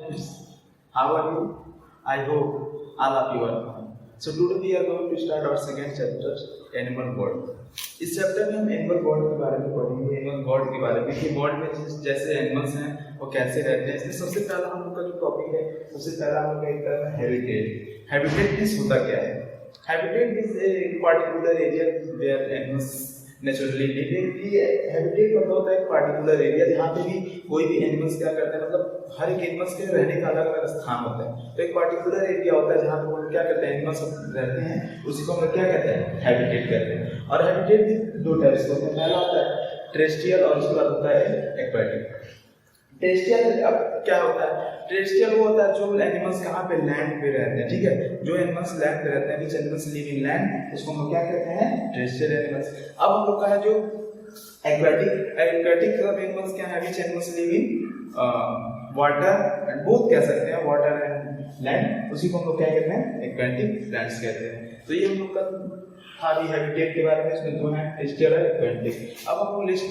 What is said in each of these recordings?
Yes. How are you? I hope all of you are fine. So today we are going to start our second chapter, Animal World. इस chapter में हम animal world के बारे में पढ़ेंगे, animal world के बारे में कि वर्ल्ड में जैसे एनिमल्स हैं वो कैसे रहते हैं। इसमें सबसे पहला हम लोग का जो टॉपिक है, सबसे पहला हम लोग का एक है हैबिटेट। हैबिटेट मींस होता क्या है? Habitat is a particular area where animals naturally live. ये हैबिटेट मतलब होता है एक पर्टिकुलर एरिया जहाँ पे भी कोई भी एनिमल्स क्या करते हैं, मतलब हर एक एनिमल्स के रहने का अलग अलग स्थान होता है। तो एक पर्टिकुलर एरिया होता है जहाँ पे वो क्या करते हैं, एनिमल्स रहते हैं, उसी को हम लोग क्या कहते हैं, हैबिटेट कहते हैं। और हैबिटेट भी दो टाइप्स के होते हैं। पहला होता है टेरेस्ट्रियल और उसके बाद होता है एक्वेटिक। टेरेस्ट्रियल अब क्या होता है? टेरेस्ट्रियल वो होता है जो एनिमल्स कहाँ पे लैंड पे रहते हैं, ठीक है। जो एनिमल्स लैंड पे रहते हैं, which animals live in land, उसको हम लोग क्या कहते हैं, टेरेस्ट्रियल एनिमल्स। अब हम लोग का है जो एक्वेटिक। एक्वेटिक एनिमल्स क्या है, which animals live in water and both कह सकते हैं, वाटर एंड लैंड, उसी को हम लोग क्या कहते हैं, एक्वेटिक प्लांट्स कहते हैं। तो ये हम लोग का खाली हैबिटेट के बारे में, इसमें दो हैं, टेरेस्ट्रियल और एक्वेटिक। अब हम लोग लिस्ट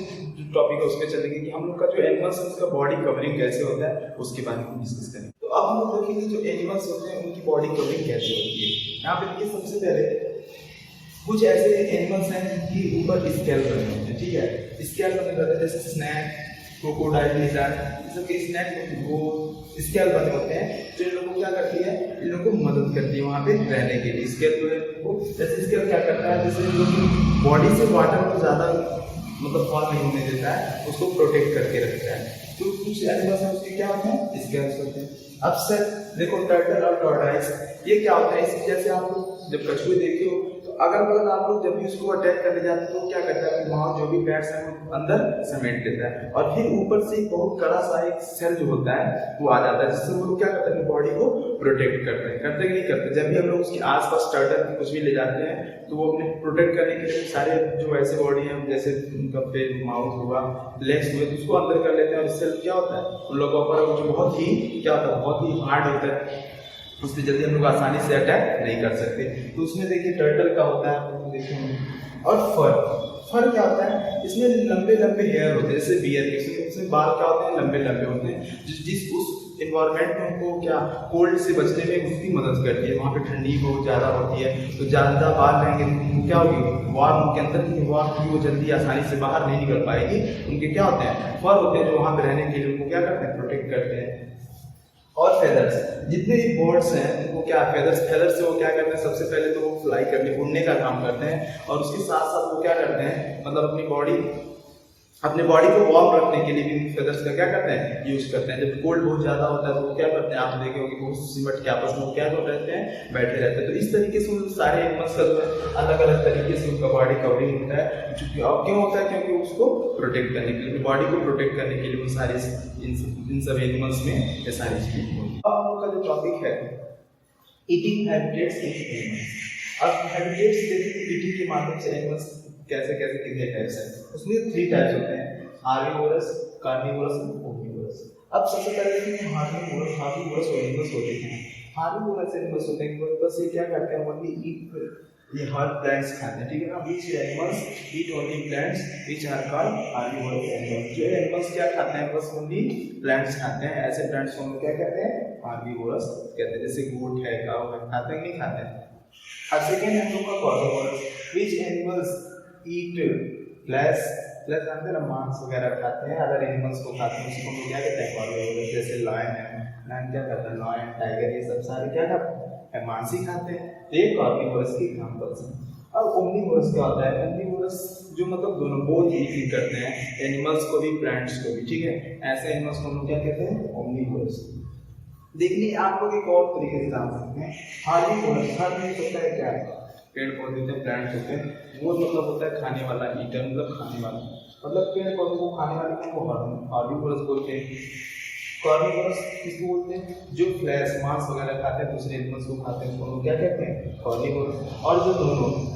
टॉपिक है उसमें चलेंगे कि हम लोग का जो एनिमल्स है उसका बॉडी कवरिंग कैसे होता है, उसके बारे में डिस्कस करेंगे। तो अब हम लोग देखेंगे जो एनिमल्स होते हैं उनकी बॉडी कवरिंग कैसे होती है। यहाँ पे देखिए सबसे पहले कुछ ऐसे एनिमल्स हैं जिनकी ऊपर स्केल बने होते हैं, ठीक है। स्केल बने रहते हैं जैसे स्नैक, क्रोकोडाइल, लिजर्ड, ये सब के स्नैक वो स्केल बने होते हैं जो इन लोगों को क्या करती है, इन लोगों को मदद करती है वहाँ पे रहने के लिए। स्केल जो है वो जैसे स्केल क्या करता है, जैसे इन लोगों की बॉडी से वाटर को ज़्यादा मतलब फॉल नहीं होने देता है, उसको प्रोटेक्ट करके रखता है। तो कुछ एनिमल्स हैं उसके क्या होते हैं, स्केल्स होते हैं। अब सर देखो टर्टल और टॉर्टोइस, ये क्या होता है, इस जैसे आप जब कछुए देखे हो तो अगल बगल आप लोग जब भी उसको अटैक करने जाते हैं तो क्या करता है, माउथ जो भी पैड्स हैं वो अंदर समेट लेता है और फिर ऊपर से एक बहुत कड़ा सा एक सेल जो होता है वो आ जाता है, जिससे वो लोग क्या करते हैं, बॉडी को प्रोटेक्ट करते हैं। करते कि नहीं करते? जब भी हम लोग उसके आसपास टर्टल कुछ भी ले जाते हैं तो वो अपने प्रोटेक्ट करने के लिए सारे जो ऐसे बॉडी हैं, जैसे उनका पेट, माउथ हुआ, लेग्स हुए, तो उसको अंदर कर लेते हैं। और इससे क्या होता है, उन लोगों पर जो बहुत ही क्या होता है, बहुत ही हार्ड होता है, उस पर जल्दी हम लोग आसानी से अटैक नहीं कर सकते। तो उसमें देखिए टर्टल का होता है, देखिए। और फर क्या होता है, इसमें लंबे लंबे हेयर होते हैं, जैसे बियर के, इसमें बाल क्या होते हैं, लंबे लंबे होते हैं, जिस उस इन्वायरमेंट में उनको क्या कोल्ड से बचने में उसकी मदद करती है। वहाँ पे ठंडी बहुत ज़्यादा होती है तो ज़्यादा बाल रहेंगे तो क्या होगी, वार्म उनके अंदर की वार्म की वो जल्दी आसानी से बाहर नहीं निकल पाएगी। उनके क्या होते हैं, फर होते हैं जो वहाँ पे रहने के लिए उनको क्या करते हैं, प्रोटेक्ट करते हैं। और फेदर्स, जितने भी बर्ड्स हैं उनको क्या, फेदर्स से वो क्या करते हैं, सबसे पहले तो वो फ्लाई करने, उड़ने का काम करते हैं और उसके साथ साथ वो क्या करते हैं, मतलब अपने बॉडी को वार्म रखने के लिए भी फेदर्स का क्या करते हैं, यूज करते हैं। जब कोल्ड बहुत ज्यादा होता है तो वो क्या करते हैं, आप देखे होंगे बहुत सिमट के आपस में क्या रहते हैं, बैठे रहते हैं। तो इस तरीके से सारे एनिमल्स का अलग अलग तरीके से उनका बॉडी कवरिंग होता है। अब क्यों होता है, क्योंकि उसको प्रोटेक्ट करने के लिए, बॉडी को प्रोटेक्ट करने के लिए वो सारे इन सब एनिमल्स में ये सारी चीजें होती हैं। अब हम लोग का जो टॉपिक है ईटिंग हैबिटेट्स इन एनिमल्स। अब हैबिटेट्स देखिए ईटिंग के माध्यम से एनिमल्स कैसे कैसे कितने टाइप्स हैं, उसमें 3 टाइप्स होते हैं, हार्बीवोरस, कार्निवोरस और ओमनिवोरस। अब सबसे पहले देखिए हार्बीवोरस एनिमल्स होते हैं। हार्बीवोरस एनिमल्स होते हैं बस ये क्या करते हैं, ओनली ईट, ये हर प्लांट्स खाते हैं, ठीक है ना। Which animals eat only plants which are called herbivorous animals. जो एनिमल्स क्या खाते हैं, बस ओनली प्लांट्स खाते हैं, ऐसे प्लांट्स को हम क्या कहते हैं, हार्बीवोरस कहते हैं। जैसे गोट है, काऊ है, खाते हैं नहीं खाते हैं। और सेकंड है हम लोग का carnivorous, which animals eat flash जानते हैं, मांस वगैरह खाते हैं, अदर एनिमल्स को खाते हैं, उसको हम लोग क्या कहते हैं, कार्निवोरस। जैसे लायन है, लायन क्या खाता है, लायन, टाइगर, ये सब सारे क्या खाते हैं, मांस ही खाते हैं। तो ये कार्निवोरस की एग्जांपल्स हैं। और ओमनिवोरस क्या होता है, ओमनिवोरस जो मतलब दोनों बोथ ईटिंग करते हैं, एनिमल्स को भी प्लांट्स को भी, ठीक है। ऐसे एनिमल्स को हम लोग क्या कहते हैं, ओमनिवोरस। देखिए आप लोग एक और तरीके से जान सकते हैं, हार्बीवोरस। हार्बीवोरस होता है क्या, पेड़ पौधे होते हैं, प्लांट्स होते हैं, वो मतलब होता है खाने वाला, ईटर मतलब खाने वाला, मतलब पेड़ पौधों को खाने वाले को हार्बीवोरस बोलते हैं। कार्निवोरस किसको बोलते हैं, जो फ्लैश, मांस वगैरह खाते हैं, दूसरे एनिमल्स को खाते हैं, उसको क्या कहते हैं, कार्निवोरस। और जो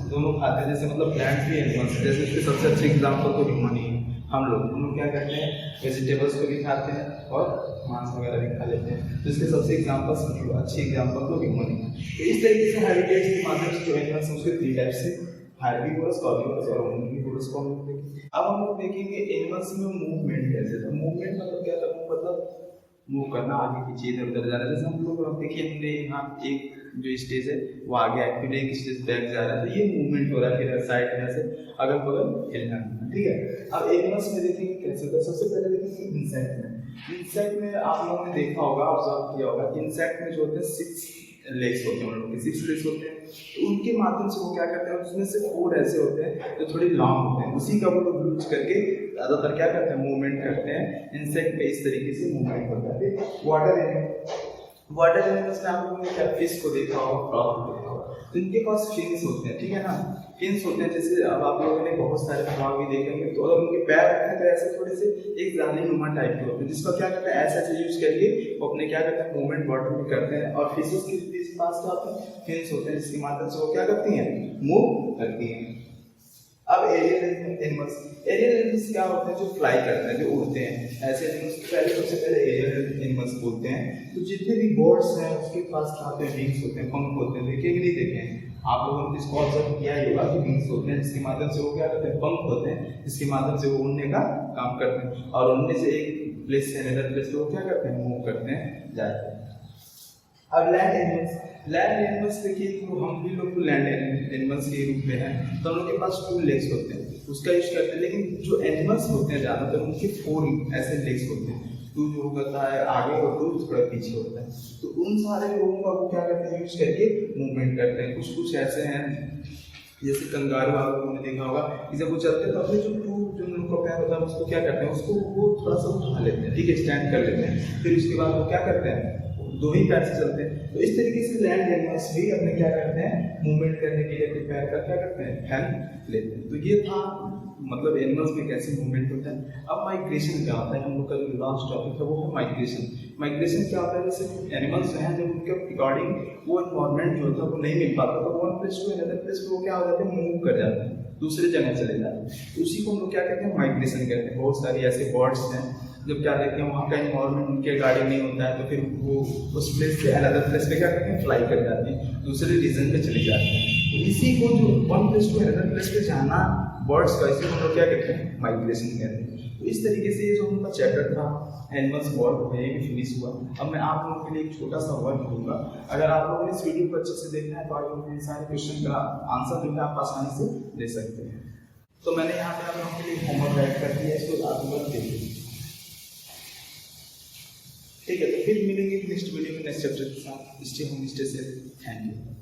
दोनों खाते हैं, जैसे मतलब प्लांट्स भी एनिमल्स, जैसे इसके सबसे अच्छे एग्जाम्पल तो ह्यूमन ही, हम लोग क्या करते हैं, वेजिटेबल्स को भी खाते हैं और मांस वगैरह भी खा लेते हैं। तो इसके सबसे एग्जाम्पल्स, अच्छी एग्जाम्पल तो ह्यूमन ही। तो इस तरीके से हैबिटेट्स के माध्यम से जो एनिमल्स हैं उसके 3 टाइप्स से, हार्बीवोरस, कार्निवोरस और ओमनिवोरस को हम लोग देखेंगे। अब हम लोग देखेंगे एनिमल्स में मूवमेंट कैसे। तो मूवमेंट मतलब क्या था, मतलब मूव करना, आगे पीछे इधर उधर जाना। जैसे हम लोग देखिए हमने यहाँ एक जो स्टेज है वो आगे एक्टिव, एक स्टेज बैक जा रहा है, तो ये मूवमेंट हो रहा है, फिर साइड में से अगल बगल हिलना, ठीक है। अब एनिमल्स में देखेंगे कैसे होता है। सबसे पहले देखेंगे इंसेक्ट में। इंसेक्ट में आप लोगों ने देखा होगा, ऑब्जर्व किया होगा कि इंसेक्ट में जो होते हैं 6 लेग्स होते हैं, उन लोगों के 6 लेग्स होते हैं। तो उनके माध्यम से वो क्या करते हैं, उसमें से 4 ऐसे होते हैं जो थोड़ी लॉन्ग होते हैं, उसी का वो लोग यूज करके ज़्यादातर क्या करते हैं, मूवमेंट करते हैं। इंसेक्ट में इस तरीके से मूवमेंट होता है। वाटर एनिमल्स में आप लोगों ने क्या फिश को देखा होगा, फ्रॉग को देखा होगा, तो इनके पास फिन्स होते हैं, ठीक है ना। फिन्स होते हैं, जैसे अब आप लोगों ने बहुत सारे फ्रॉग भी देखेंगे, तो अगर उनके पैर रखते हैं तो ऐसे थोड़े से एक जाली नुमा टाइप के होते हैं, जिसका क्या करते हैं ऐसे यूज करके वो अपने क्या करते हैं मूवमेंट वाटर में करते हैं। और फिशेस के पास क्या होते हैं, फिन्स होते हैं, जिसकी माध्यम से वो क्या करती हैं, मूव करती हैं। अब एरियल एनिमल्स क्या होते हैं, जो फ्लाई करते हैं, जो उड़ते हैं। ऐसे एनिमल्स पहले सबसे पहले एरियल एनिमल्स बोलते हैं। तो जितने भी बर्ड्स हैं उसके पास क्या होते हैं, विंग्स होते हैं, पंख होते हैं। देखे कि नहीं देखे हैं आप लोगों ने इसको ऑब्जर्व किया ही होगा कि विंग्स होते हैं, जिसके माध्यम से वो क्या करते हैं, पंख होते हैं, जिसके माध्यम से वो उड़ने का काम करते हैं और उड़ने से एक प्लेस से अनदर प्लेस पे वो क्या करते हैं, मूव करते हैं, जाते हैं। अब लैंड एनिमल्स देखिए, तो हम भी लोग लैंड एनिमल्स के रूप में हैं, तो हम लोग के पास 2 लेग्स होते हैं, उसका यूज करते हैं। लेकिन जो एनिमल्स होते हैं ज़्यादातर उनके 4 ऐसे लेग्स होते हैं, 2 जो होता है आगे और 2 थोड़ा पीछे होता है। तो उन सारे लोगों का वो क्या करते हैं, यूज करके मूवमेंट करते हैं। कुछ ऐसे हैं, जैसे कंगारू आप लोगों ने देखा होगा कि जब वो चलते हैं तो अपने जो उनका पैर होता है उसको क्या करते हैं, उसको वो थोड़ा सा उठा लेते हैं, ठीक है, स्टैंड कर लेते हैं। फिर उसके बाद वो क्या करते हैं, 2 ही पैर से चलते हैं। तो इस तरीके से लैंड एनिमल्स भी अपने क्या करते हैं, मूवमेंट करने के लिए अपने पैर का क्या करते हैं, हेल्प लेते हैं। तो ये था मतलब एनिमल्स में कैसे मूवमेंट होता है। अब माइग्रेशन क्या होता है, हम लोग का जो लास्ट टॉपिक था वो है माइग्रेशन क्या होता है, जैसे एनिमल्स हैं जब उनके अकॉर्डिंग वो एनवायरनमेंट जो होता है वो नहीं मिल पाता, तो one place to another place पे वो क्या हो जाते हैं, मूव कर जाते हैं, दूसरे जगह चले जाते हैं। तो उसी को हम लोग क्या कहते हैं, माइग्रेशन कहते हैं। बहुत सारी ऐसे बर्ड्स हैं जब क्या देखते हैं वहाँ का इन्वायरमेंट उनके अकॉर्डिंग नहीं होता है, तो फिर वो उस प्लेस से अनदर प्लेस पे क्या करते हैं, फ्लाई कर जाते हैं, दूसरे रीजन पे चले जाते हैं। तो इसी को जो one place to another place पे जाना बर्ड्स का, इसी को हम लोग क्या कहते हैं, माइग्रेशन कहते हैं। तो इस तरीके से ये जो उनका चैप्टर था एनिमल्स वर्ल्ड ये भी फिनिश हुआ। अब मैं आप लोगों के लिए एक छोटा सा वर्क दूंगा, अगर आप लोगों ने इस वीडियो को अच्छे से देखना है तो आप लोगों के सारे क्वेश्चन का आंसर जो है आप आसानी से दे सकते हैं। तो मैंने यहाँ पे आप लोगों के लिए होमवर्क ऐड कर दिया, इसको आप लोग देखिए, ठीक है। तो फिर मिलेंगे नेक्स्ट वीडियो में नेक्स्ट चैप्टर के साथ। Stay home, stay safe, thank you.